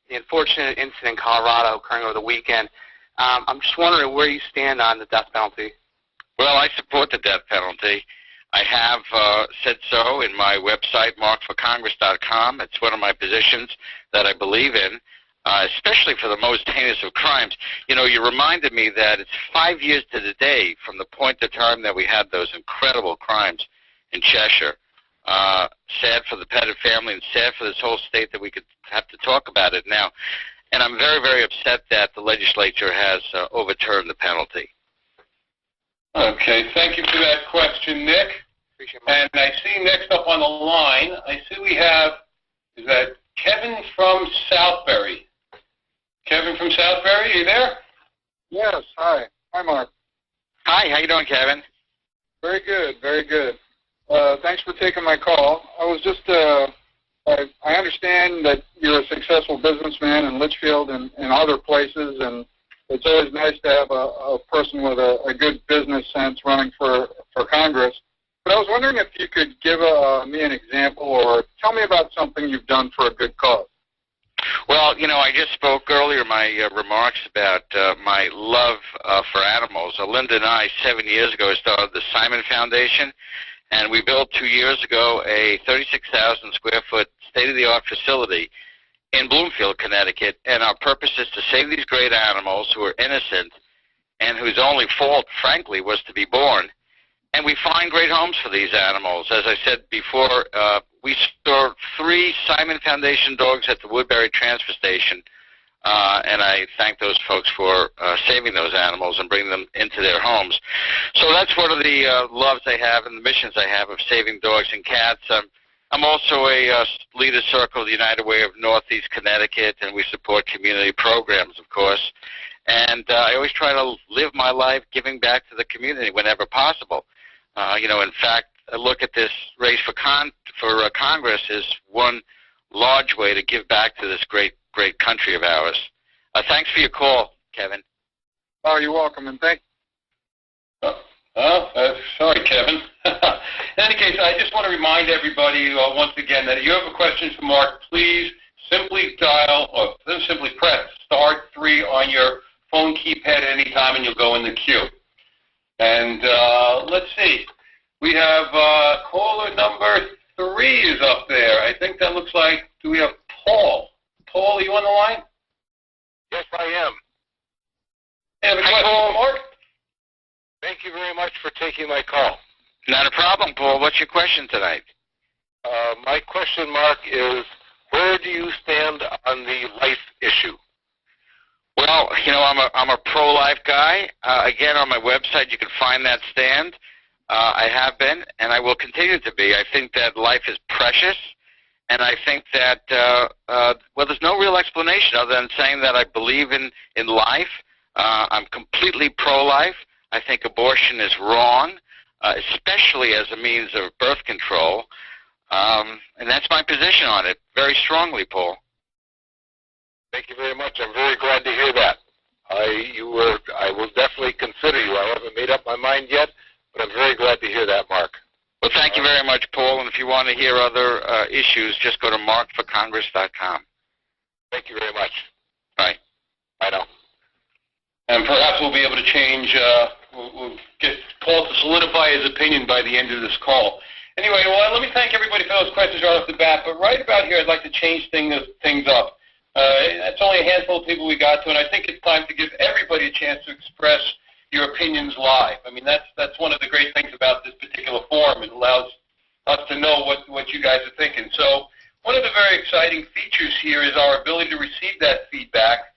the unfortunate incident in Colorado occurring over the weekend. I'm just wondering where you stand on the death penalty. Well, I support the death penalty. I have said so in my website, markforcongress.com. It's one of my positions that I believe in, especially for the most heinous of crimes. You know, you reminded me that it's 5 years to the day from the point of time that we had those incredible crimes in Cheshire. Sad for the Pettit family and sad for this whole state that we could have to talk about it now. And I'm very, very upset that the legislature has overturned the penalty. Okay, thank you for that question, Nick. And I see next up on the line, I see we have, is that Kevin from Southbury? Kevin from Southbury, are you there? Yes, hi. Hi, Mark. Hi, how you doing, Kevin? Very good, very good. Thanks for taking my call. I was just, I understand that you're a successful businessman in Litchfield and other places, and it's always nice to have a person with a good business sense running for Congress. But I was wondering if you could give me an example or tell me about something you've done for a good cause. Well, you know, I just spoke earlier my remarks about my love for animals. Linda and I, 7 years ago, started the Simon Foundation, and we built 2 years ago a 36,000 square foot state-of-the-art facility in Bloomfield, Connecticut, and our purpose is to save these great animals who are innocent and whose only fault, frankly, was to be born. And we find great homes for these animals. As I said before, we store 3 Simon Foundation dogs at the Woodbury transfer station, and I thank those folks for saving those animals and bringing them into their homes. So that's one of the loves I have and the missions I have of saving dogs and cats. I'm also a leader circle of the United Way of Northeast Connecticut, and we support community programs, of course. And I always try to live my life giving back to the community whenever possible. You know, in fact, I look at this race for Congress as one large way to give back to this great country of ours. Thanks for your call, Kevin. Oh, you're welcome, and thank you. Sorry, Kevin. In any case, I just want to remind everybody once again that if you have a question for Mark, please simply dial or simply press *3 on your phone keypad at any time, and you'll go in the queue. And let's see. We have caller number 3 is up there. I think that looks like, do we have Paul? Paul, are you on the line? Yes, I am. Hey, have a question for Mark? Thank you very much for taking my call. Not a problem, Paul. What's your question tonight? My question, Mark, is where do you stand on the life issue? Well, you know, I'm a pro-life guy. Again, on my website, you can find that stand. I have been, and I will continue to be. I think that life is precious, and I think that, well, there's no real explanation other than saying that I believe in life. I'm completely pro-life. I think abortion is wrong, especially as a means of birth control, and that's my position on it, very strongly, Paul. Thank you very much. I'm very glad to hear that. I will definitely consider you. I haven't made up my mind yet, but I'm very glad to hear that, Mark. Well, thank you very much, Paul, and if you want to hear other issues, just go to markforcongress.com. Thank you very much. Bye. Bye now. And perhaps we'll be able to change, we'll get Paul to solidify his opinion by the end of this call. Anyway, well, let me thank everybody for those questions right off the bat, but right about here I'd like to change things up. That's only a handful of people we got to, and I think it's time to give everybody a chance to express your opinions live. I mean, that's one of the great things about this particular forum. It allows us to know what you guys are thinking. So one of the very exciting features here is our ability to receive that feedback.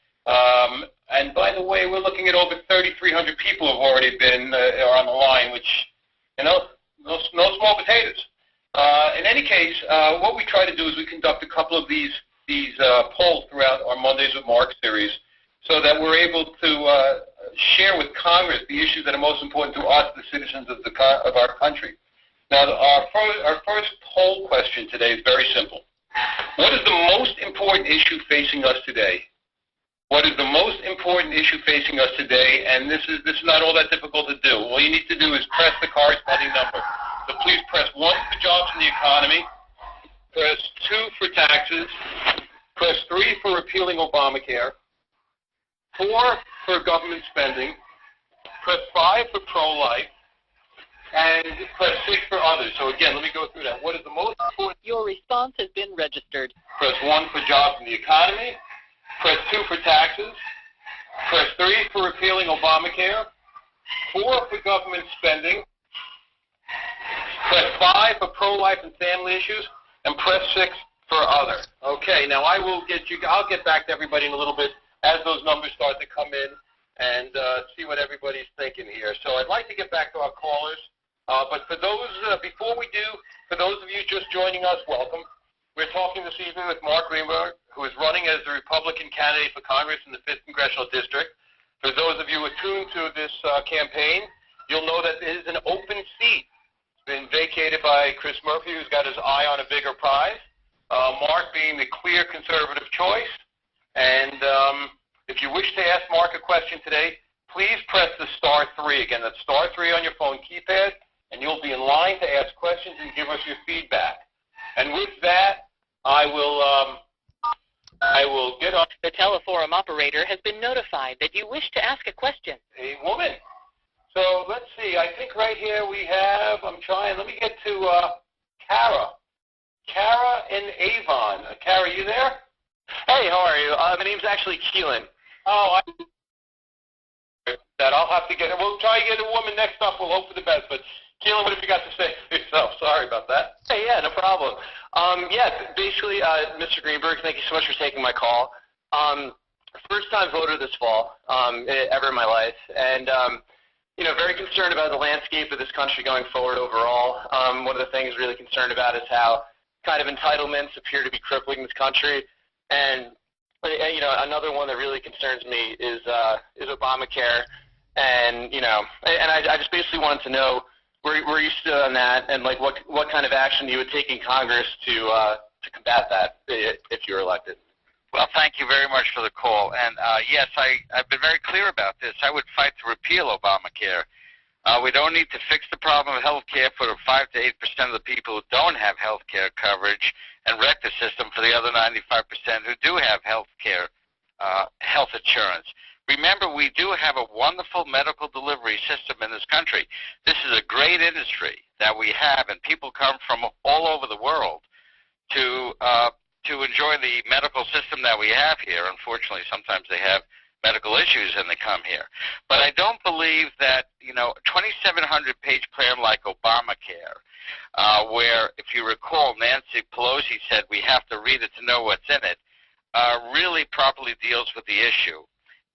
And by the way, we're looking at over 3,300 people who have already been are on the line, which, you know, no small potatoes. In any case, what we try to do is we conduct a couple of these polls throughout our Mondays with Mark series so that we're able to share with Congress the issues that are most important to us, the citizens of our country. Now, our first poll question today is very simple. What is the most important issue facing us today? What is the most important issue facing us today? And this is not all that difficult to do. All you need to do is press the corresponding number. So please press 1 for jobs in the economy, press 2 for taxes, Press 3 for repealing Obamacare. 4 for government spending. Press 5 for pro-life. And press 6 for others. So again, let me go through that. What is the most important? Your response has been registered. Press 1 for jobs and the economy. Press 2 for taxes. Press 3 for repealing Obamacare. 4 for government spending. Press 5 for pro-life and family issues. And press 6 for other. Okay, now I'll get back to everybody in a little bit as those numbers start to come in and see what everybody's thinking here. So I'd like to get back to our callers. But for those, before we do, for those of you just joining us, welcome. We're talking this evening with Mark Greenberg, who is running as the Republican candidate for Congress in the 5th Congressional District. For those of you attuned to this campaign, you'll know that it is an open seat. It's been vacated by Chris Murphy, who's got his eye on a bigger prize. Mark being the clear conservative choice. And if you wish to ask Mark a question today, please press the *3. Again, that's *3 on your phone keypad, and you'll be in line to ask questions and give us your feedback. And with that, I will get on. The teleforum operator has been notified that you wish to ask a question. A woman. So let's see. I think right here we have, let me get to Kara. Kara in Avon. Kara, you there? Hey, how are you? My name's actually Keelan. Oh, I'll have to get it. We'll try to get a woman next up. We'll hope for the best. But Keelan, what have you got to say for yourself? Sorry about that. Hey, yeah, no problem. Basically, Mr. Greenberg, thank you so much for taking my call. First-time voter this fall, ever in my life, and very concerned about the landscape of this country going forward overall. One of the things really concerned about is how kind of entitlements appear to be crippling this country, and another one that really concerns me is Obamacare, and I just basically wanted to know where you stood on that, and like what kind of action you would take in Congress to combat that if you were elected. Well, thank you very much for the call. And yes, I've been very clear about this. I would fight to repeal Obamacare. We don't need to fix the problem of health care for the 5 to 8% of the people who don't have health care coverage and wreck the system for the other 95% who do have health care, health insurance. Remember, we do have a wonderful medical delivery system in this country. This is a great industry that we have, and people come from all over the world to enjoy the medical system that we have here. Unfortunately, sometimes they have medical issues and they come here. But I don't believe that, a 2,700-page plan like Obamacare, where, if you recall, Nancy Pelosi said we have to read it to know what's in it, really properly deals with the issue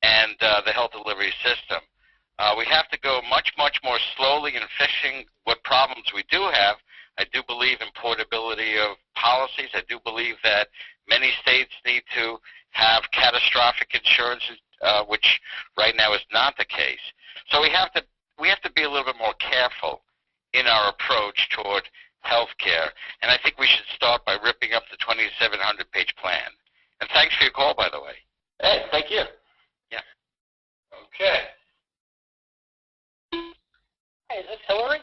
and the health delivery system. We have to go much, much more slowly in fixing what problems we do have. I do believe in portability of policies. I do believe that many states need to have catastrophic insurance, which right now is not the case. So we have to be a little bit more careful in our approach toward health care. And I think we should start by ripping up the 2,700-page plan. And thanks for your call, by the way. Hey, thank you. Yeah. Okay. Hey, is this Hillary?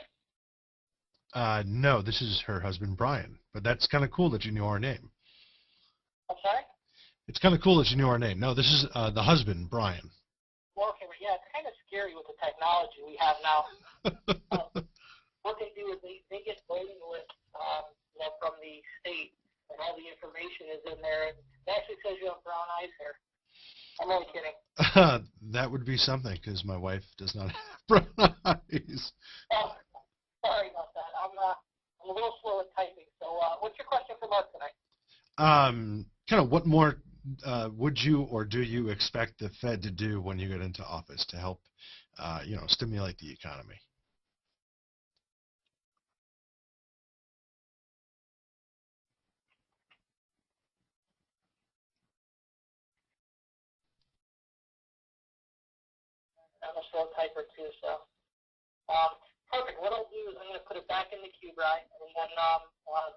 No, this is her husband, Brian. But that's kind of cool that you knew our name. I'm sorry? It's kind of cool that you knew our name. No, this is the husband, Brian. Well, okay, but yeah, it's kind of scary with the technology we have now. What they do is they get voting lists from the state, and all the information is in there. And it actually says you have brown eyes here. I'm only kidding. That would be something, because my wife does not have brown eyes. Oh, sorry about that. I'm a little slow at typing. So what's your question for Mark tonight? Kind of what more would you or do you expect the Fed to do when you get into office to help, stimulate the economy? I'm a slow typer too, so. Perfect. What I'll do is I'm going to put it back in the queue, Brian, and then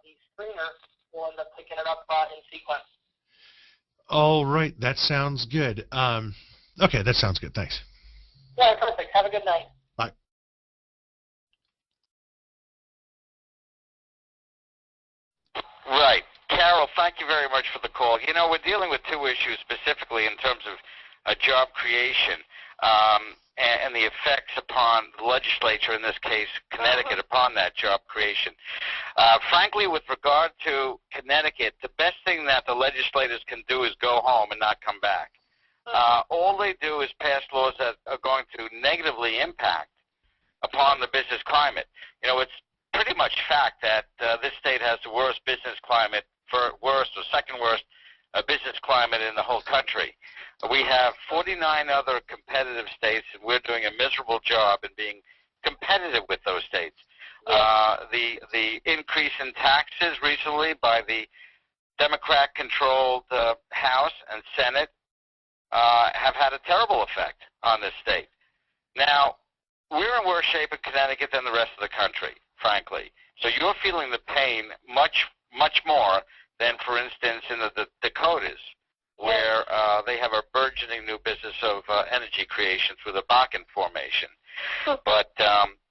the screener will end up picking it up in sequence. All right, that sounds good. Okay, that sounds good. Thanks. Yeah, perfect. Have a good night. Bye. Right. Carol, thank you very much for the call. You know, we're dealing with two issues specifically in terms of job creation and the effects upon the legislature, in this case Connecticut, upon that job creation. Frankly, with regard to Connecticut, the best thing that the legislators can do is go home and not come back. All they do is pass laws that are going to negatively impact upon the business climate. You know, it's pretty much fact that this state has the worst business climate, worst or second worst business climate in the whole country. We have 49 other competitive states, and we're doing a miserable job in being competitive with those states. The increase in taxes recently by the Democrat-controlled House and Senate have had a terrible effect on this state. Now, we're in worse shape in Connecticut than the rest of the country, frankly. So you're feeling the pain much more than, for instance, in the Dakotas, where they have a burgeoning new business of energy creation through the Bakken Formation. But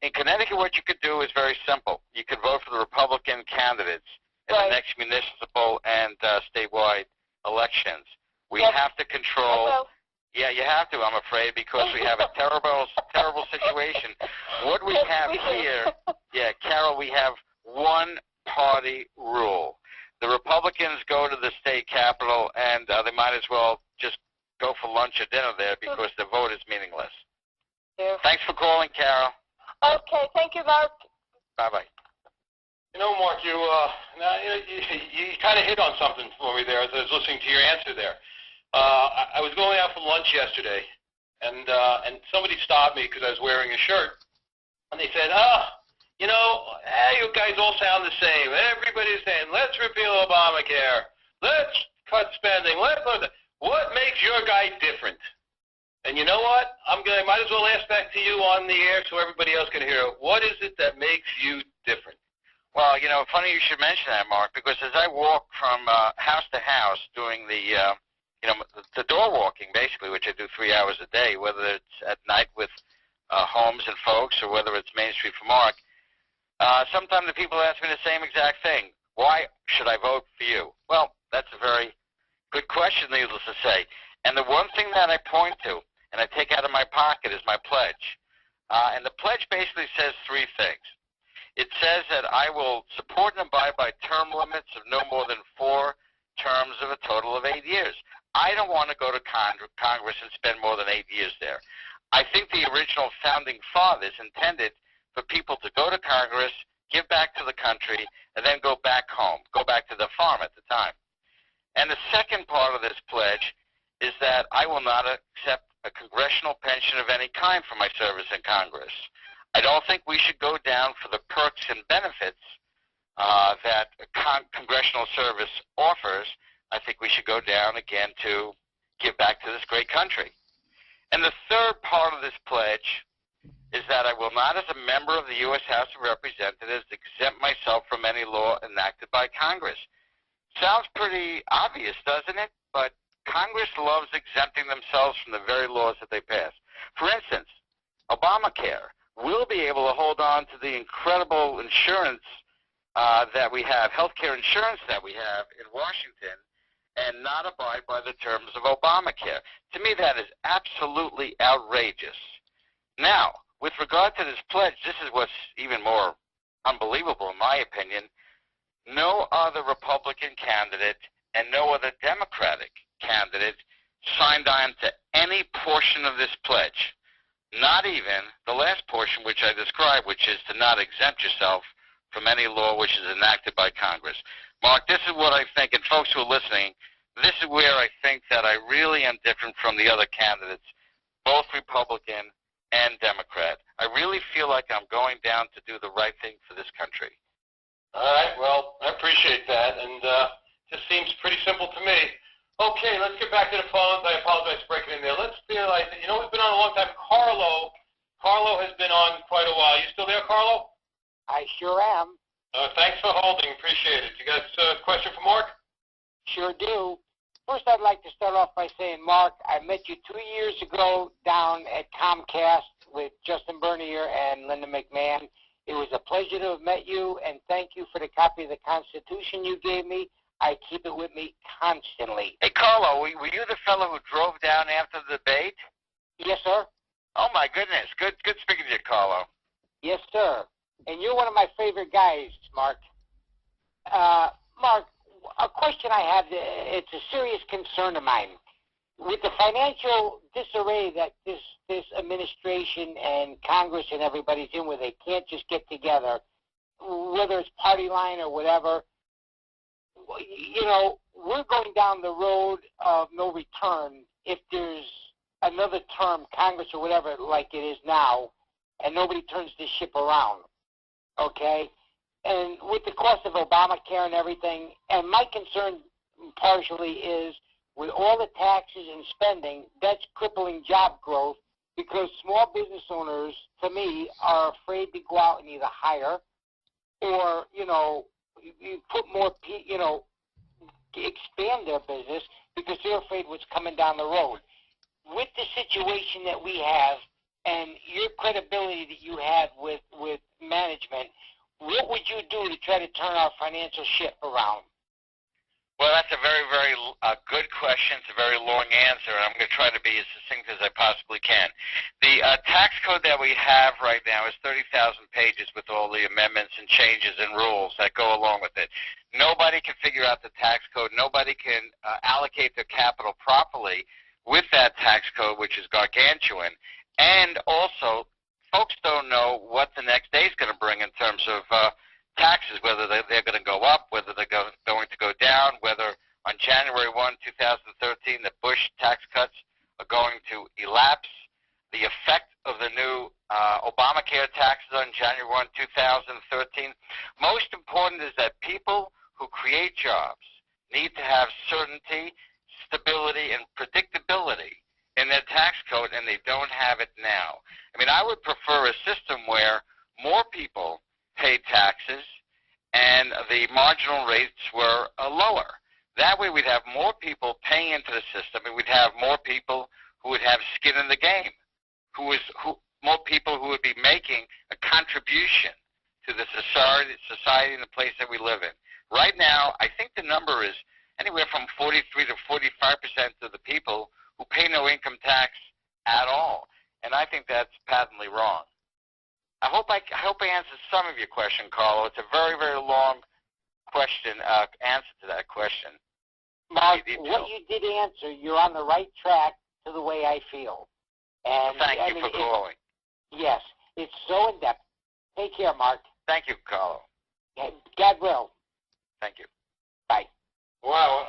in Connecticut, what you could do is very simple. You could vote for the Republican candidates in the next municipal and statewide elections. We have to control. Yeah, you have to, I'm afraid, because we have a terrible situation. What we have here, Carol, we have one-party rule. The Republicans go to the state capitol, and they might as well just go for lunch or dinner there because the vote is meaningless. Yeah. Thanks for calling, Carol. Okay, thank you, Mark. Bye-bye. You know, Mark, you kind of hit on something for me there as I was listening to your answer there. I was going out for lunch yesterday, and somebody stopped me because I was wearing a shirt, and they said, you guys all sound the same. Everybody's saying, let's repeal Obamacare. Let's cut spending. What makes your guy different? And you know what? I might as well ask that to you on the air so everybody else can hear it. What is it that makes you different? Well, funny you should mention that, Mark, because as I walk from house to house doing the door walking, basically, which I do 3 hours a day, whether it's at night with homes and folks or whether it's Main Street for Mark, sometimes the people ask me the same exact thing. Why should I vote for you? Well, that's a very good question, needless to say. And the one thing that I point to and I take out of my pocket is my pledge. And the pledge basically says three things. It says that I will support and abide by term limits of no more than 4 terms of a total of 8 years. I don't want to go to Congress and spend more than 8 years there. I think the original founding fathers intended for people to go to Congress, give back to the country, and then go back home, go back to the farm at the time. And the second part of this pledge is that I will not accept a congressional pension of any kind for my service in Congress. I don't think we should go down for the perks and benefits that congressional service offers. I think we should go down again to give back to this great country. And the third part of this pledge is that I will not, as a member of the U.S. House of Representatives, exempt myself from any law enacted by Congress. Sounds pretty obvious, doesn't it? But Congress loves exempting themselves from the very laws that they pass. For instance, Obamacare. We'll be able to hold on to the incredible insurance that we have, healthcare insurance that we have in Washington, and not abide by the terms of Obamacare. To me, that is absolutely outrageous. Now, with regard to this pledge, this is what's even more unbelievable, in my opinion. No other Republican candidate and no other Democratic candidate signed on to any portion of this pledge. Not even the last portion which I described, which is to not exempt yourself from any law which is enacted by Congress. Mark, this is what I think, and folks who are listening, this is where I think that I really am different from the other candidates, both Republican and Democrat. I really feel like I'm going down to do the right thing for this country. All right, well, I appreciate that, and just seems pretty simple to me. Okay, let's get back to the phones. I apologize for breaking in there. Let's feel like, who's been on a long time? Carlo. Carlo has been on quite a while. You still there, Carlo? I sure am. Thanks for holding. Appreciate it. You got a question for Mark? Sure do. First, I'd like to start off by saying, Mark, I met you 2 years ago down at Comcast with Justin Bernier and Linda McMahon. It was a pleasure to have met you, and thank you for the copy of the Constitution you gave me. I keep it with me constantly. Hey, Carlo, were you the fellow who drove down after the debate? Yes, sir. Oh, my goodness. Good speaking to you, Carlo. Yes, sir. And you're one of my favorite guys, Mark. Mark, a question I have, it's a serious concern of mine. With the financial disarray that this administration and Congress and everybody's in where they can't just get together, whether it's party line or whatever, you know, we're going down the road of no return if there's another term, Congress or whatever, like it is now, and nobody turns this ship around, okay? And with the cost of Obamacare and everything, and my concern partially is with all the taxes and spending, that's crippling job growth because small business owners, to me, are afraid to go out and either hire or, you know, you put more, you know, expand their business because they're afraid what's coming down the road. With the situation that we have and your credibility that you have with management, what would you do to try to turn our financial ship around? Well, that's a very, very good question. It's a very long answer, and I'm going to try to be as succinct as I possibly can. The tax code that we have right now is 30,000 pages with all the amendments and changes and rules that go along with it. Nobody can figure out the tax code. Nobody can allocate their capital properly with that tax code, which is gargantuan. And also, folks don't know what the next day is going to bring in terms of taxes, whether they're going to go up, whether they're going to go down, whether on January 1, 2013, the Bush tax cuts are going to elapse, the effect of the new Obamacare taxes on January 1, 2013. Most important is that people who create jobs need to have certainty, stability, and predictability in their tax code, and they don't have it now. I mean, I would prefer a system where more people pay taxes and the marginal rates were lower. That way we'd have more people paying into the system, and we'd have more people who would have skin in the game, more people who would be making a contribution to the society and the place that we live in. Right now, I think the number is anywhere from 43 to 45% of the people who pay no income tax at all, and I think that's patently wrong. I hope I answered some of your question, Carlo. It's a very, very long question, answer to that question. Mark, what you did answer, you're on the right track to the way I feel. And thank you for calling. Yes, it's so in-depth. Take care, Mark. Thank you, Carlo. God will. Thank you. Bye. Wow.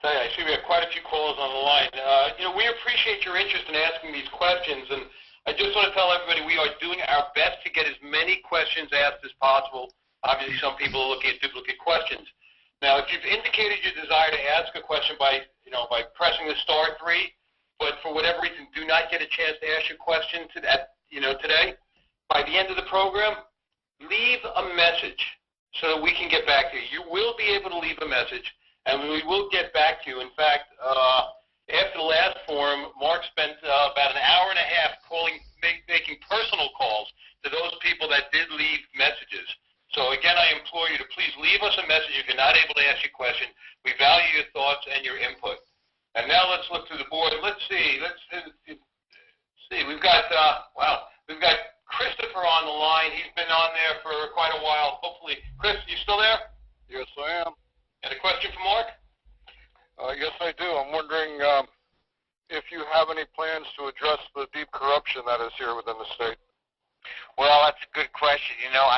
I see we have quite a few callers on the line. You know, we appreciate your interest in asking these questions, and I just want to tell everybody we are doing our best to get as many questions asked as possible. Obviously, some people are looking at duplicate questions. Now, if you've indicated your desire to ask a question by pressing the *3, but for whatever reason do not get a chance to ask your question today, by the end of the program, leave a message so that we can get back to you. You will be able to leave a message, and we will get back to you. In fact, after the last forum, Mark spent about an hour and a half making personal calls to those people that did leave messages. So again, I implore you to please leave us a message if you're not able to ask your question. We value your thoughts and your input. And now let's look through the board. Let's see. We've got Christopher on the line. He's been on there for quite a while. Hopefully, Chris, you still there? Yes, I am. Got a question for Mark? Yes, I do. I'm wondering if you have any plans to address the deep corruption that is here within the state. Well, that's a good question. You know,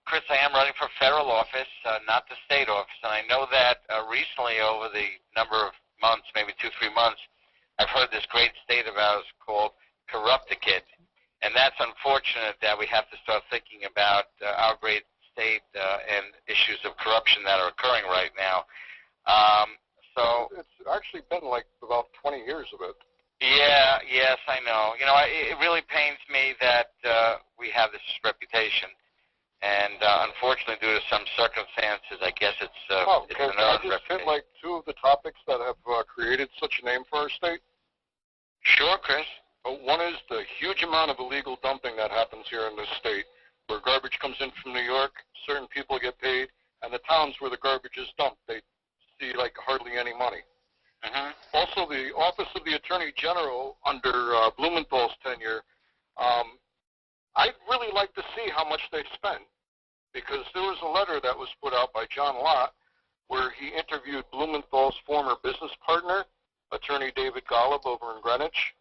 Chris, I am running for federal office, not the state office, and I know that recently over the number of months, maybe 2-3 months, I've heard this great state of ours called Corrupticate, and that's unfortunate that we have to start thinking about our great state and issues of corruption that are occurring right now. So it's actually been like about 20 years of it. Yeah, yes, I know. You know, it really pains me that we have this reputation, and unfortunately, due to some circumstances, I guess it's an earned reputation. Just hit like two of the topics that have created such a name for our state. Sure, Chris. One is the huge amount of illegal dumping that happens here in this state, where garbage comes in from New York, certain people get paid, and the towns where the garbage is dumped, they see like hardly any money. Mm-hmm. Also, the Office of the Attorney General under Blumenthal's tenure, I'd really like to see how much they spent, because there was a letter that was put out by John Lott where he interviewed Blumenthal's former business partner, attorney David Golub over in Greenwich,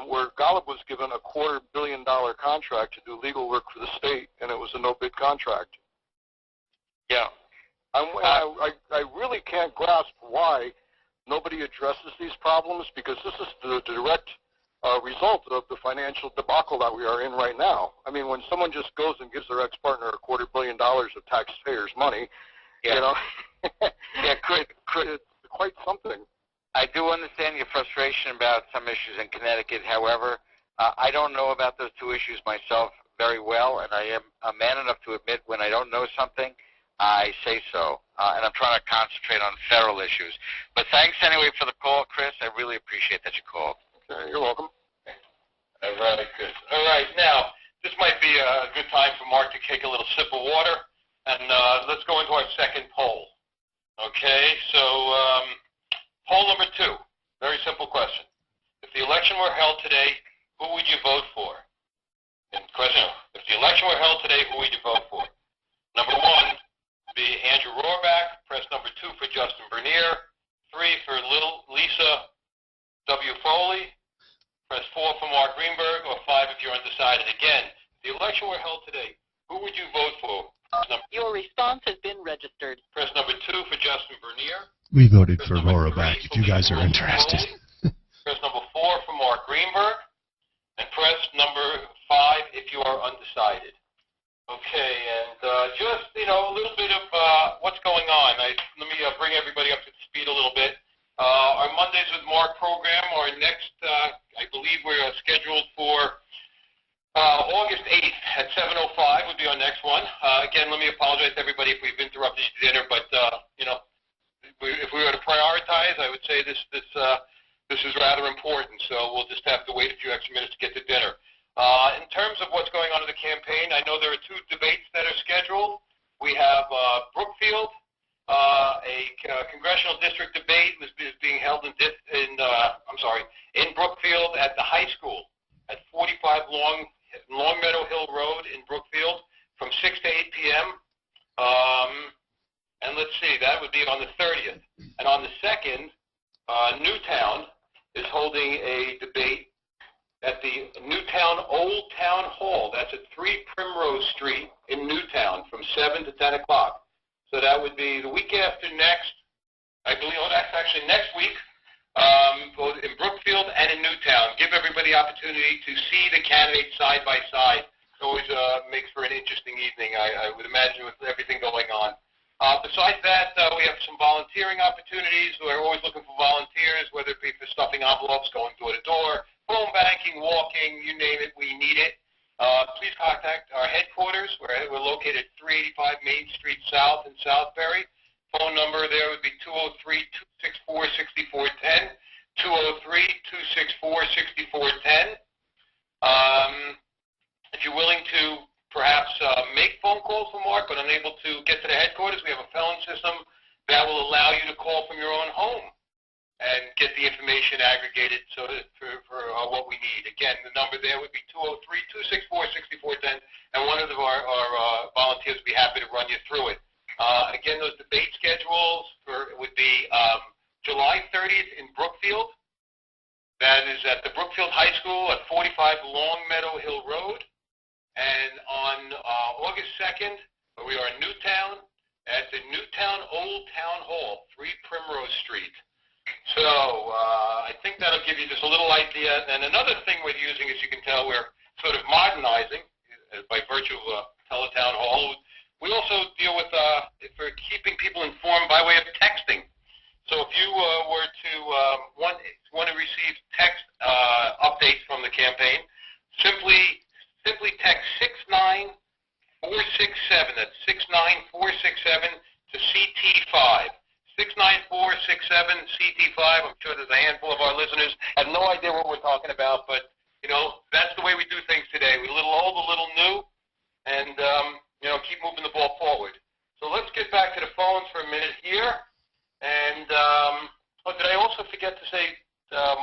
where Golub was given a $250 million contract to do legal work for the state, and it was a no-bid contract. Yeah. I really can't grasp why nobody addresses these problems, because this is the direct result of the financial debacle that we are in right now. I mean, when someone just goes and gives their ex-partner $250 million of taxpayers' money, yeah. you know, yeah, it's quite something. I do understand your frustration about some issues in Connecticut. However, I don't know about those two issues myself very well, and I am a man enough to admit when I don't know something, I say so, and I'm trying to concentrate on federal issues. But thanks anyway for the call, Chris. I really appreciate that you called. Okay, you're welcome. All right, good. All right, now, this might be a good time for Mark to take a little sip of water, and let's go into our second poll. Okay, so poll number 2, very simple question. If the election were held today, who would you vote for? And question, if the election were held today, who would you vote for? Number 1 would be Andrew Rohrbach. Press number 2 for Justin Bernier. 3 for Lisa W. Foley. Press 4 for Mark Greenberg, or 5 if you're undecided. Again, if the election were held today, who would you vote for? Your response has been registered. Press number 2 for Justin Bernier. We voted for Rohrbach, if you guys are interested. Press number 4 for Mark Greenberg. And press number 5 if you are undecided. Okay, and just, a little bit of what's going on. Let me bring everybody up to speed a little bit. Our Mondays with Mark program, our next, I believe we're scheduled for August 8th at 7:05 would be our next one. Again, let me apologize to everybody if we've interrupted your dinner, but, if we were to prioritize, I would say this is rather important, so we'll just have to wait a few extra minutes to get to dinner. In terms of what's going on in the campaign, I know there are 2 debates that are scheduled. We have Brookfield. A congressional district debate is being held in Brookfield at the high school at 45 Long Meadow Hill Road in Brookfield from 6 to 8 p.m. And let's see, that would be on the 30th. And on the 2nd, Newtown is holding a debate at the Newtown Old Town Hall. That's at 3 Primrose Street in Newtown from 7 to 10 o'clock. So that would be the week after next, I believe, that's actually next week, both in Brookfield and in Newtown. Give everybody opportunity to see the candidates side by side. It always makes for an interesting evening, I would imagine, with everything going on. Besides that, we have some volunteering opportunities. We're always looking for volunteers, whether it be for stuffing envelopes, going door to door, phone banking, walking, you name it, we need it. Please contact our headquarters. We're located at 385 Main Street South in Southbury. Phone number there would be 203-264-6410, 203-264-6410. If you're willing to perhaps make phone calls for Mark but unable to get to the headquarters, we have a phone system that will allow you to call from your own home and get the information aggregated for what we need. Again, the number there would be 203-264-6410, and one of our volunteers would be happy to run you through it. Again, those debate schedules would be July 30th in Brookfield. That is at the Brookfield High School at 45 Long Meadow Hill Road. And on August 2nd, we are in Newtown at the Newtown Old Town Hall, 3 Primrose Street. So I think that'll give you just a little idea. And another thing we're using, as you can tell, we're sort of modernizing by virtue of Teletown Hall. We also deal with for keeping people informed by way of texting. So if you were to want to receive text updates from the campaign, simply text 69467. That's 69467 to CT5. 69467 CT5. I'm sure there's a handful of our listeners have no idea what we're talking about, but that's the way we do things today. We're a little old, a little new, and keep moving the ball forward. So let's get back to the phones for a minute here, and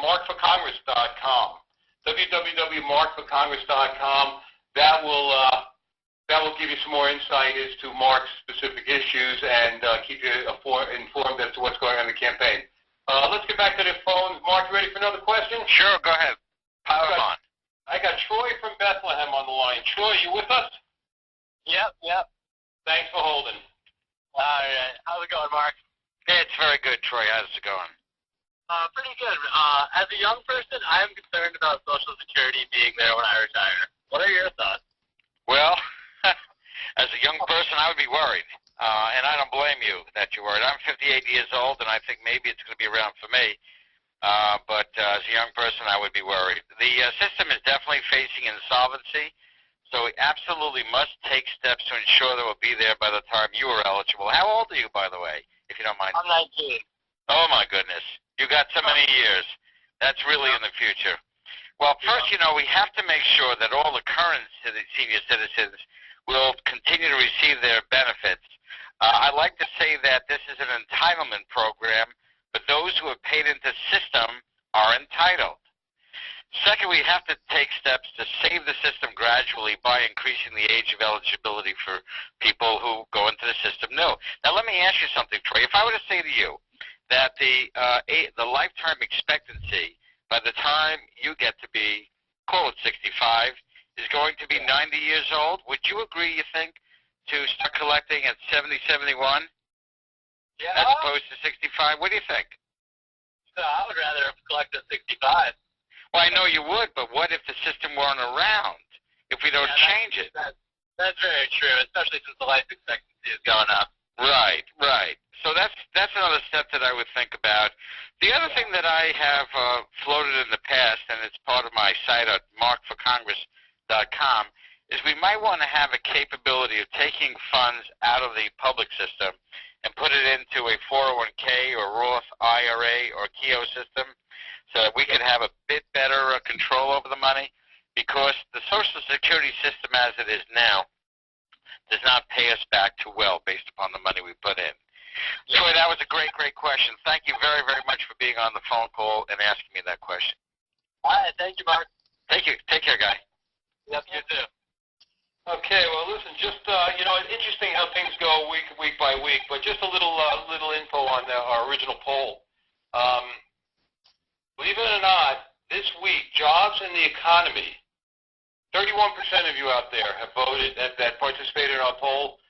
markforcongress.com. www.markforcongress.com. That will give you some more insight as to Mark's specific issues and keep you informed as to what's going on in the campaign. Let's get back to the phones. Mark, you ready for another question? Sure, go ahead. Power on. I got Troy from Bethlehem on the line. Troy, you with us? Yep. Thanks for holding. All right. How's it going, Mark? Hey, it's very good, Troy. How's it going? Pretty good. As a young person, I am concerned about Social Security being there when I retire. What are your thoughts? Well, as a young person, I would be worried. And I don't blame you that you're worried. I'm 58 years old, and I think maybe it's going to be around for me. But as a young person, I would be worried. The system is definitely facing insolvency, so we absolutely must take steps to ensure that we'll be there by the time you are eligible. How old are you, by the way, if you don't mind? I'm 19. Oh, my goodness. You got so many years. That's really in the future. Well, first, we have to make sure that all the current senior citizens will continue to receive their benefits. I like to say that this is an entitlement program, but those who have paid into the system are entitled. Second, we have to take steps to save the system gradually by increasing the age of eligibility for people who go into the system new. Now, let me ask you something, Troy. If I were to say to you that the lifetime expectancy by the time you get to be, call it 65, is going to be 90 years old, would you agree, you think, to start collecting at 70, 71? Yeah. As opposed to 65? What do you think? No, I would rather collect at 65. Well, I know you would, but what if the system weren't around? If we don't change it? That's very true, especially since the life expectancy is going up. Right. So that's another step that I would think about. The other thing that I have floated in the past, and it's part of my site at markforcongress.com, is we might want to have a capability of taking funds out of the public system and put it into a 401k or Roth IRA or KEO system so that we could have a bit better control over the money, because the Social Security system as it is now does not pay us back too well based upon the money we put in. Troy, that was a great question. Thank you very, very much for being on the phone call and asking me that question. All right, thank you, Mark. Thank you. Take care, guy. Yep, you too. Okay, well, listen, just, it's interesting how things go week by week, but just a little info on our original poll. Believe it or not, this week, jobs in the economy, 31% of you out there have voted, that participated in our poll,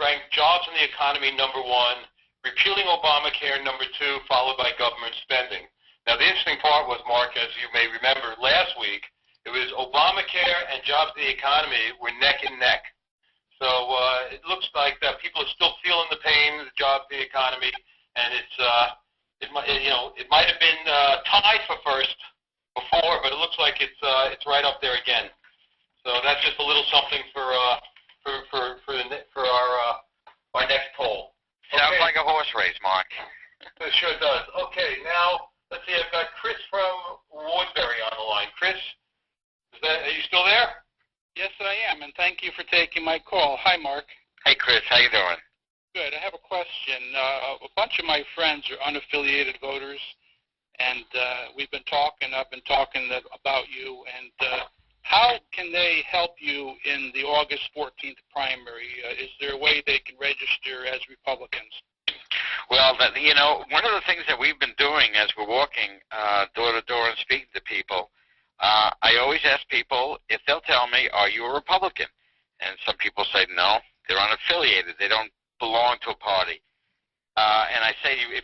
ranked jobs in the economy number 1, repealing Obamacare number 2, followed by government spending. Now, the interesting part was, Mark, as you may remember, last week, it was Obamacare and jobs in the economy were neck and neck. So it looks like that people are still feeling the pain of the jobs in the economy, and it might have been tied for first before, but it looks like it's right up there again. So that's just a little something for our next poll. Sounds like a horse race, Mark. It sure does. Okay, now let's see. I've got Chris from Woodbury on the line. Chris, are you still there? Yes, I am, and thank you for taking my call. Hi, Mark. Hey, Chris. How you doing? Good. I have a question. A bunch of my friends are unaffiliated voters, and we've been talking. I've been talking about you, and how can they help you in the August 14th primary? Is there a way they can register as Republicans? Well, one of the things that we've been doing as we're walking door to door and speaking to people, I always ask people if they'll tell me, are you a Republican? And some people say no, they're unaffiliated. They don't belong to a party. And I say to you,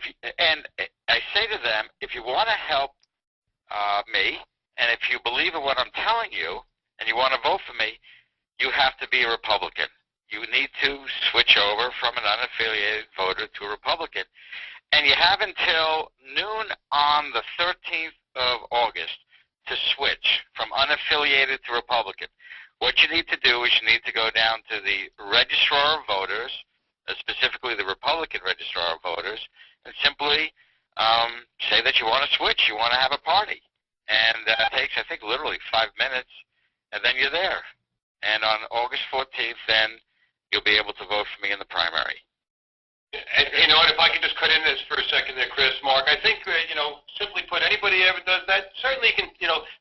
I say to them, if you want to help me, and if you believe in what I'm telling you, and you want to vote for me, you have to be a Republican. You need to switch over from an unaffiliated voter to a Republican. And you have until noon on the 13th of August to switch from unaffiliated to Republican. What you need to do is you need to go down to the Registrar of Voters, specifically the Republican Registrar of Voters, and simply say that you want to switch, you want to have a party. And it takes, I think, literally 5 minutes, and then you're there. And on August 14th, then you'll be able to vote for me in the primary. And, and if I could just cut in this for a second there, Chris, Mark, I think, simply put, anybody ever does that, certainly can,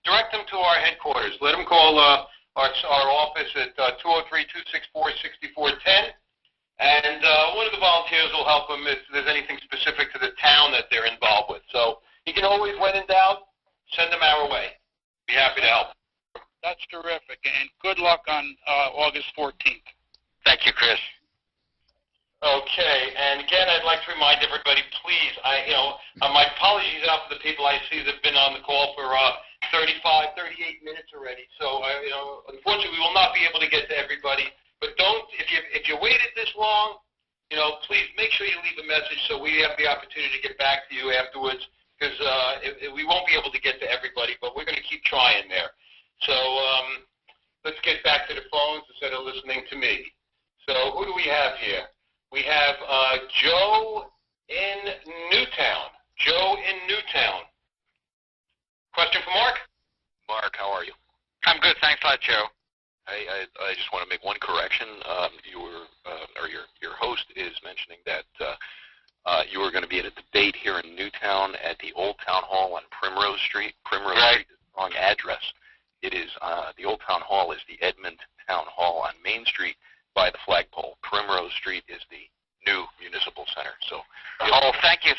direct them to our headquarters. Let them call our office at 203-264-6410. And one of the volunteers will help them if there's anything specific to the town that they're involved with. So you can always, when in doubt, send them our way. Be happy to help. That's terrific, and good luck on August 14th. Thank you, Chris. Okay, and again, I'd like to remind everybody, please, my apologies out for the people I see that have been on the call for 35, 38 minutes already. So, unfortunately, we will not be able to get to everybody. But if you waited this long, please make sure you leave a message so we have the opportunity to get back to you afterwards, because we won't be able to get to everybody, but we're going to keep trying there. So let's get back to the phones instead of listening to me. So who do we have here? We have Joe in Newtown. Joe in Newtown. Question for Mark? Mark, how are you? I'm good. Thanks a lot, Joe. I just want to make one correction. Your host is mentioning that you were going to be at a debate here in Newtown at the Old Town Hall on Primrose Street. Primrose Street is the wrong address. It is the Old Town Hall is the Edmond Town Hall on Main Street by the flagpole. Primrose Street is the new municipal center. So, thank you,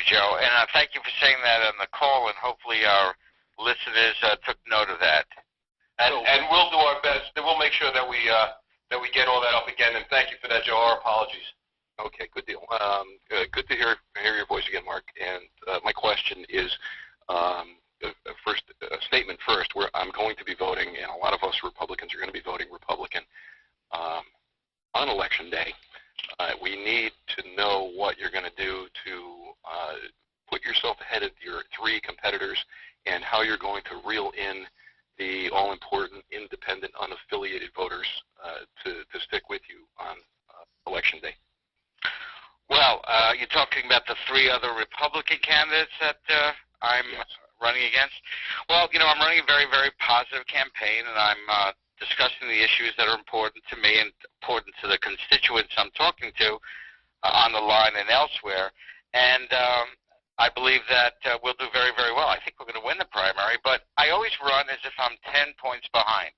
Joe, and thank you for saying that on the call, and hopefully our listeners took note of that. And we'll do our best. We'll make sure that we get all that up again. And thank you for that, Joe. Our apologies. Okay, good deal. Good to hear your voice again, Mark. And my question is, a statement first. Where I'm going to be voting, and a lot of us Republicans are going to be voting Republican on Election Day. We need to know what you're going to do to put yourself ahead of your three competitors, and how you're going to reel in the all-important, independent, unaffiliated voters to stick with you on Election Day. Well, you're talking about the three other Republican candidates that I'm running against? Well, I'm running a very, very positive campaign, and I'm discussing the issues that are important to me and important to the constituents I'm talking to on the line and elsewhere. And I believe that we'll do very, very well. I think we're going to win the primary, but I always run as if I'm 10 points behind.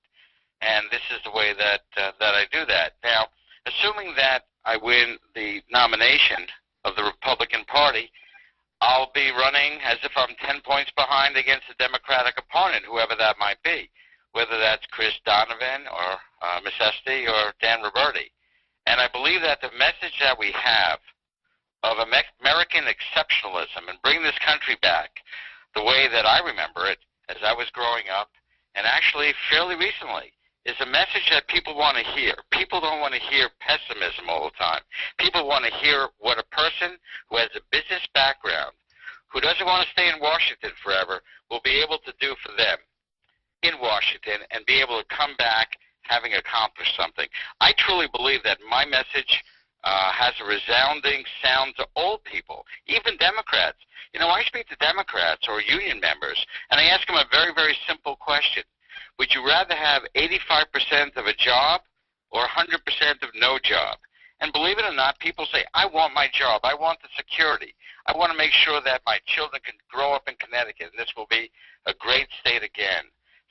And this is the way that I do that. Now, assuming that I win the nomination of the Republican Party, I'll be running as if I'm 10 points behind against a Democratic opponent, whoever that might be, whether that's Chris Donovan or Miss Esty or Dan Roberti. And I believe that the message that we have of American exceptionalism and bring this country back the way that I remember it as I was growing up, and actually fairly recently, is a message that people want to hear. People don't want to hear pessimism all the time. People want to hear what a person who has a business background, who doesn't want to stay in Washington forever, will be able to do for them in Washington and be able to come back having accomplished something. I truly believe that my message has a resounding sound to all people, even Democrats. I speak to Democrats or union members, and I ask them a very, very simple question. Would you rather have 85% of a job or 100% of no job? And believe it or not, people say, I want my job. I want the security. I want to make sure that my children can grow up in Connecticut, and this will be a great state again.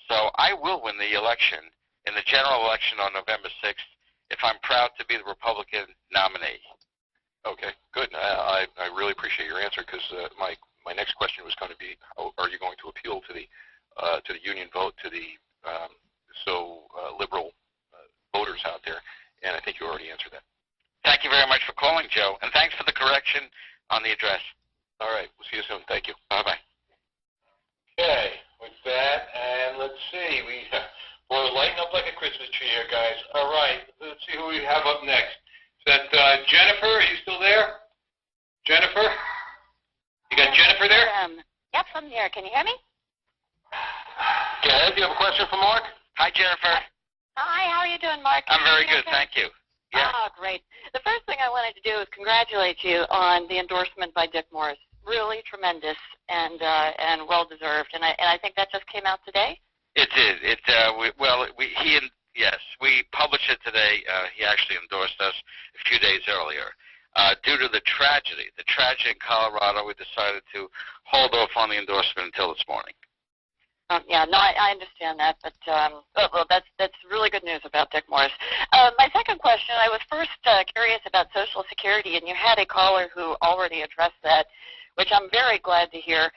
So I will win the election in the general election on November 6th if I'm proud to be the Republican nominee. Okay, good. I really appreciate your answer, because my next question was going to be, how are you going to appeal to the union vote, to the liberal voters out there? And I think you already answered that. Thank you very much for calling, Joe, and thanks for the correction on the address. All right, we'll see you soon. Thank you. Bye-bye. Okay, with that, and let's see, we're lighting up like a Christmas tree here, guys. All right, let's see who we have up next. Is that Jennifer? Are you still there? Jennifer? You got Jennifer there? Yep, I'm here. Can you hear me? Go ahead. Do you have a question for Mark? Hi, Jennifer. Hi, how are you doing, Mark? I'm very good, thank you. Yeah. Oh, great. The first thing I wanted to do is congratulate you on the endorsement by Dick Morris. Really tremendous and well-deserved. And I think that just came out today? It did. We published it today. He actually endorsed us a few days earlier. due to the tragedy in Colorado, we decided to hold off on the endorsement until this morning. Yeah, no, I understand that, but well, that's really good news about Dick Morris. My second question, I was first curious about Social Security, and you had a caller who already addressed that, which I'm very glad to hear.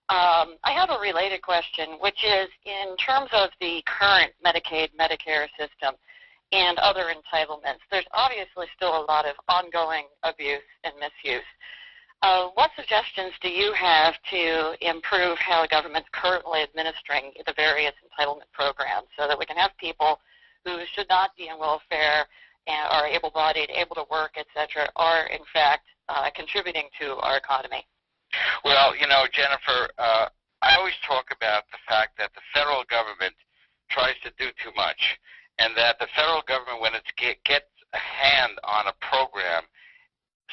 I have a related question, which is in terms of the current Medicaid, Medicare system and other entitlements, there's obviously still a lot of ongoing abuse and misuse. What suggestions do you have to improve how the government's currently administering the various entitlement programs so that we can have people who should not be in welfare and are able-bodied, able to work, etc., are in fact contributing to our economy? Well, you know, Jennifer, I always talk about the fact that the federal government tries to do too much, and that the federal government, when it gets a hand on a program,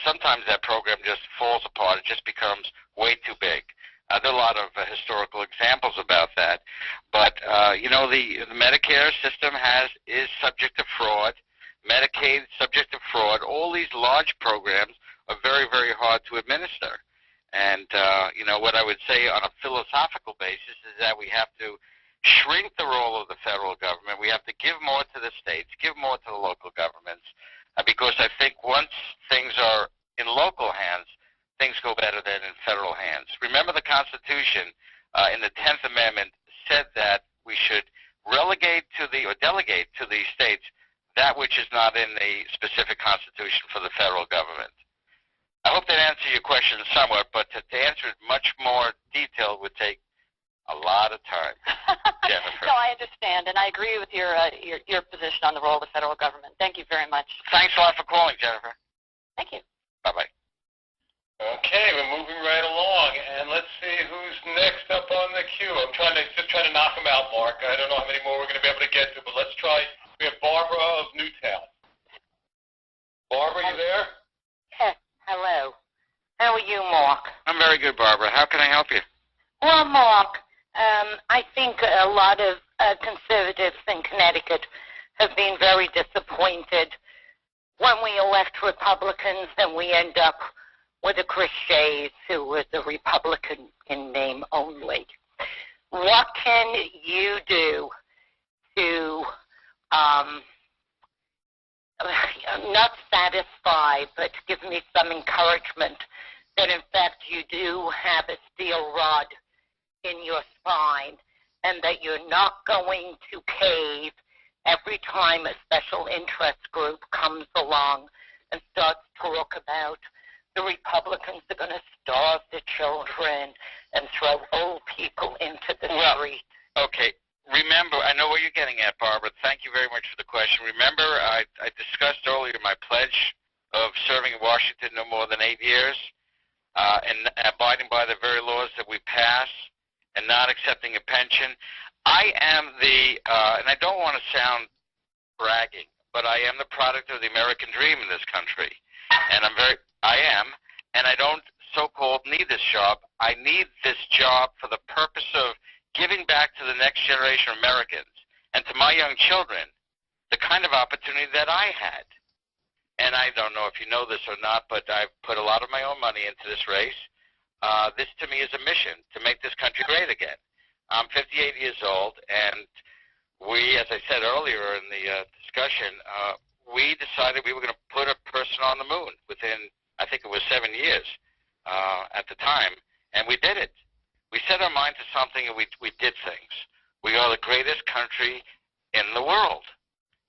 sometimes that program just falls apart. It just becomes way too big. There are a lot of historical examples about that. But, you know, the Medicare system is subject to fraud. Medicaid subject to fraud. All these large programs are very, very hard to administer. And, you know, what I would say on a philosophical basis is that we have to shrink the role of the federal government. We have to give more to the states, give more to the local governments, because I think once things are in local hands, things go better than in federal hands. Remember, the Constitution in the 10th Amendment said that we should delegate to the states that which is not in the specific Constitution for the federal government. I hope that answered your question somewhat, but to answer it much more detailed would take a lot of time, Jennifer. No, I understand, and I agree with your position on the role of the federal government. Thank you very much. Thanks a lot for calling, Jennifer. Thank you. Bye-bye. Okay, we're moving right along, and let's see who's next up on the queue. I'm just trying to knock them out, Mark. I don't know how many more we're going to be able to get to, but let's try. We have Barbara of Newtown. Barbara, you there? Hello. How are you, Mark? I'm very good, Barbara. How can I help you? Well, Mark, I think a lot of conservatives in Connecticut have been very disappointed when we elect Republicans and we end up with a Chris Shays who is a Republican in name only. What can you do to not satisfy, but give me some encouragement that in fact you do have a steel rod in your spine and that you're not going to cave every time a special interest group comes along and starts to talk about the Republicans are going to starve the children and throw old people into the street. Okay. Remember, I know where you're getting at, Barbara. Thank you very much for the question. Remember, I discussed earlier my pledge of serving in Washington no more than 8 years and abiding by the very laws that we pass and not accepting a pension. I am and I don't want to sound bragging, but I am the product of the American dream in this country. And I am, and I don't so-called need this job. I need this job for the purpose of giving back to the next generation of Americans and to my young children the kind of opportunity that I had. And I don't know if you know this or not, but I've put a lot of my own money into this race. This to me is a mission to make this country great again. I'm 58 years old, and we, as I said earlier in the discussion, we decided we were going to put a person on the moon within, I think it was 7 years at the time, and we did it. We set our mind to something, and we did things. We are the greatest country in the world,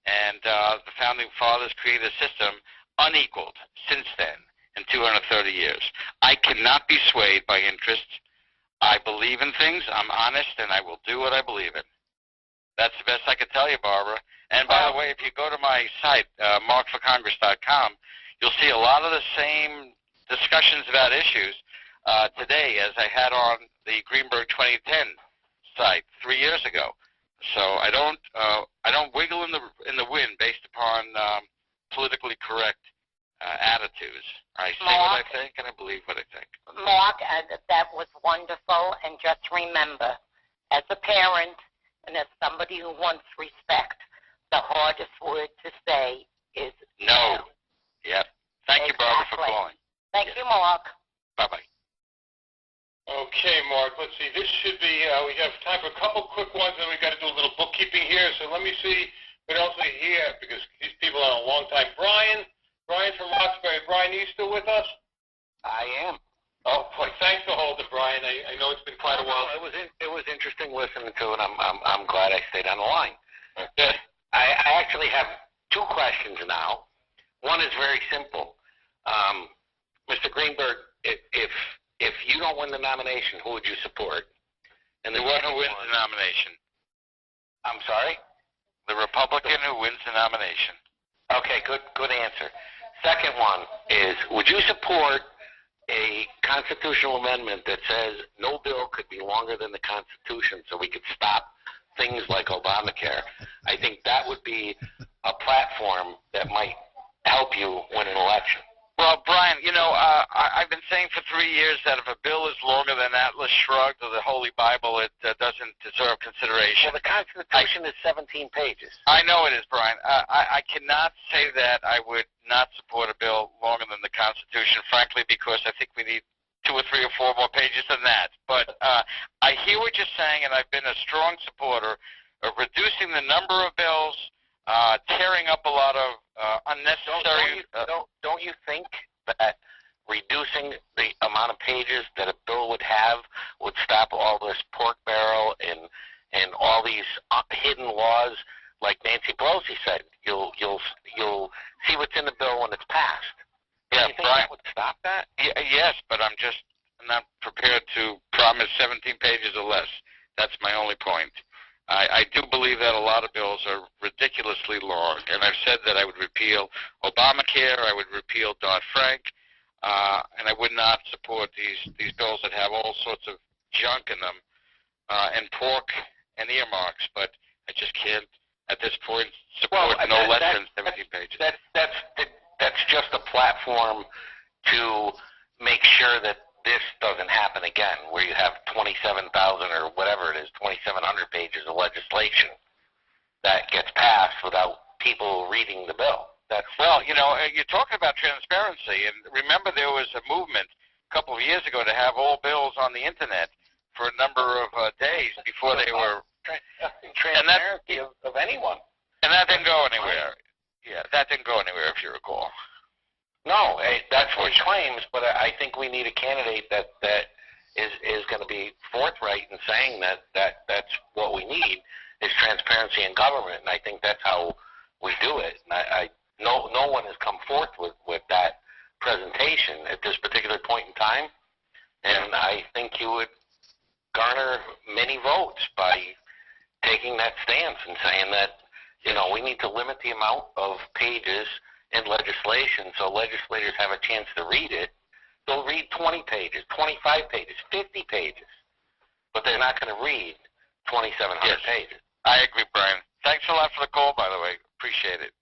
and the Founding Fathers created a system unequaled since then in 230 years. I cannot be swayed by interests. I believe in things. I'm honest, and I will do what I believe in. That's the best I could tell you, Barbara. And by the way, if you go to my site, markforcongress.com, you'll see a lot of the same discussions about issues today as I had on the Greenberg 2010 site 3 years ago. So I don't wiggle in the wind based upon politically correct attitudes. I say what I think, and I believe what I think. Mark, that was wonderful, and just remember, as a parent and as somebody who wants respect, the hardest word to say is no. Yep. Thank you, Barbara, for calling. Thank you, Mark. Bye-bye. Okay, Mark, let's see. This should be, we have time for a couple quick ones, and we've got to do a little bookkeeping here. So let me see what else we hear, because these people are on a long time. Brian from Roxbury. Brian, are you still with us? I am. Oh, boy, thanks for holding, Brian. I know it's been quite a while. It was interesting listening to it. I'm glad I stayed on the line. Okay. I actually have two questions now. One is very simple. Mr. Greenberg, if you don't win the nomination, who would you support? And the one who wins the nomination. I'm sorry? The Republican who wins the nomination. Okay, good answer. Second one is, would you support a constitutional amendment that says no bill could be longer than the Constitution so we could stop things like Obamacare? I think that would be a platform that might help you win an election. Well, Brian, I've been saying for 3 years that if a bill is longer than Atlas Shrugged or the Holy Bible, it doesn't deserve consideration. Well, the Constitution is 17 pages. I know it is, Brian. I cannot say that I would not support a bill longer than the Constitution, frankly, because I think we need 2 or 3 or 4 more pages than that. But I hear what you're saying, and I've been a strong supporter of reducing the number of bills, tearing up a lot of unnecessary... Don't you think that reducing the amount of pages that a bill would have would stop all this pork barrel and all these hidden laws? Like Nancy Pelosi said, you'll see what's in the bill when it's passed. Yeah, do you think Brian, that would stop that? Yes, but I'm not prepared to promise 17 pages or less. That's my only point. I do believe that a lot of bills are ridiculously long, and I've said that I would repeal Obamacare, I would repeal Dodd-Frank, and I would not support these bills that have all sorts of junk in them, and pork and earmarks, but I just can't, at this point, support no less than 17 pages. That's just a platform to make sure that this doesn't happen again, where you have 27,000 or whatever it is, 2,700 pages of legislation that gets passed without people reading the bill. Well, you're talking about transparency, and remember there was a movement a couple of years ago to have all bills on the Internet for a number of days before they were... Transparency of anyone. And that didn't go anywhere. Yeah, that didn't go anywhere, if you recall. No, that's what he claims, but I think we need a candidate that is going to be forthright in saying that that's what we need is transparency in government, and I think that's how we do it. And no one has come forth with that presentation at this particular point in time, and I think you would garner many votes by taking that stance and saying that, we need to limit the amount of pages in legislation so legislators have a chance to read it. They'll read 20 pages, 25 pages, 50 pages, but they're not going to read 2,700 pages. I agree, Brian. Thanks a lot for the call, by the way. Appreciate it.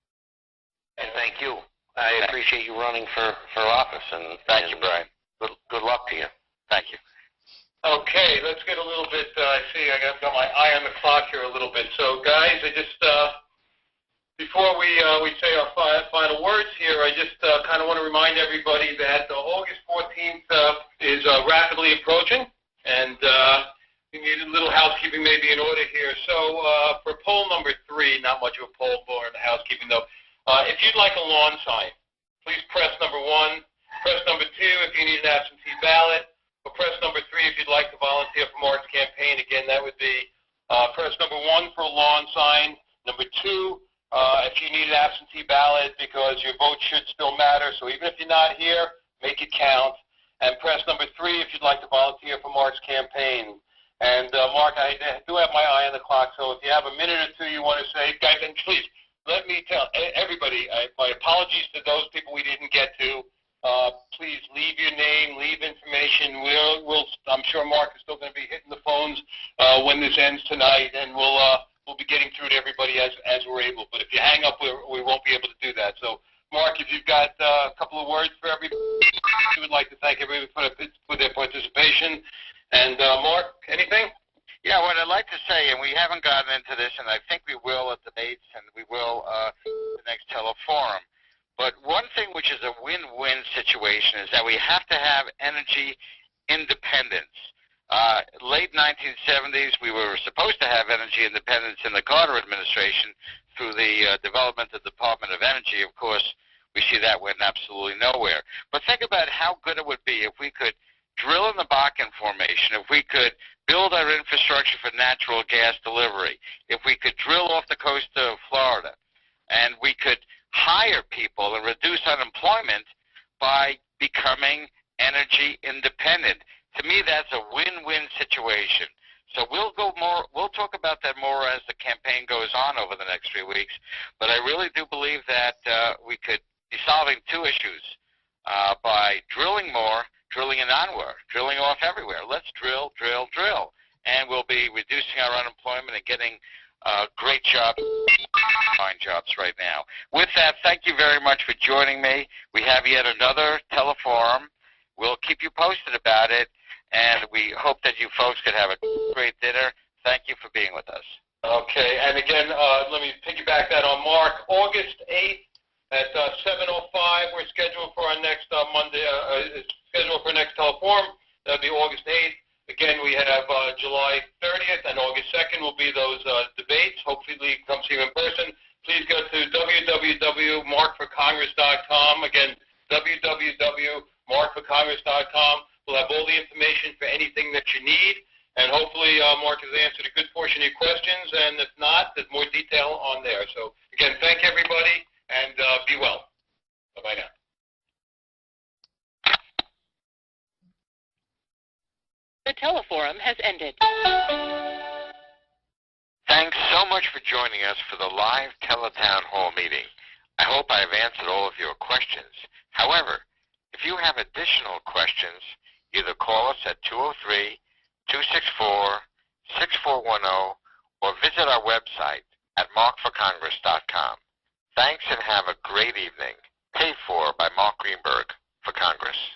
And thank you. I appreciate you running for office. And thank you, Brian. Good luck to you. Thank you. Okay, let's get a little bit, I see I got my eye on the clock here a little bit. So, guys, I just... before we say our final words here, I just kind of want to remind everybody that August 14th is rapidly approaching, and we need a little housekeeping maybe in order here. So for poll number 3, not much of a poll for the housekeeping though, if you'd like a lawn sign, please press number 1. Press number 2 if you need an absentee ballot, or press number 3 if you'd like to volunteer for Mark's campaign. Again, that would be press number 1 for a lawn sign, number 2 if you need an absentee ballot because your vote should still matter, so even if you're not here, make it count. And press number 3 if you'd like to volunteer for Mark's campaign. And Mark, I do have my eye on the clock, so if you have a minute or two you want to say, guys, and please, let me tell everybody, my apologies to those people we didn't get to. Please leave your name, leave information. I'm sure Mark is still going to be hitting the phones when this ends tonight, and we'll be getting through to everybody as we're able. But if you hang up, we won't be able to do that. So, Mark, if you've got a couple of words for everybody, we would like to thank everybody for their participation. And, Mark, anything? Yeah, what I'd like to say, and we haven't gotten into this, and I think we will at the debates, and we will the next teleforum, But one thing which is a win-win situation is that we have to have energy independence. Late 1970s, we were supposed to have energy independence in the Carter administration through the development of the Department of Energy. Of course, we see that went absolutely nowhere. But think about how good it would be if we could drill in the Bakken Formation, if we could build our infrastructure for natural gas delivery, if we could drill off the coast of Florida, and we could hire people and reduce unemployment by becoming energy independent. To me, that's a win-win situation. So we'll talk about that more as the campaign goes on over the next 3 weeks. But I really do believe that we could be solving two issues by drilling more, drilling in onward, drilling off everywhere. Let's drill, drill, drill. And we'll be reducing our unemployment and getting great jobs, fine jobs right now. With that, thank you very much for joining me. We have yet another teleforum. We'll keep you posted about it, and we hope that you folks could have a great dinner. Thank you for being with us. Okay, and again, let me piggyback that on Mark. August 8th at 7:05, we're scheduled for our next Monday, scheduled for next teleforum. That'll be August 8th. Again, we have July 30th and August 2nd will be those debates. Hopefully, come see you in person. Please go to www.markforcongress.com. Again, www.markforcongress.com. We'll have all the information for anything that you need. And hopefully, Mark has answered a good portion of your questions. And if not, there's more detail on there. So, again, thank everybody and be well. Bye-bye now. The teleforum has ended. Thanks so much for joining us for the live Teletown Hall meeting. I hope I have answered all of your questions. However, if you have additional questions, either call us at 203-264-6410 or visit our website at markforcongress.com. Thanks and have a great evening. Paid for by Mark Greenberg for Congress.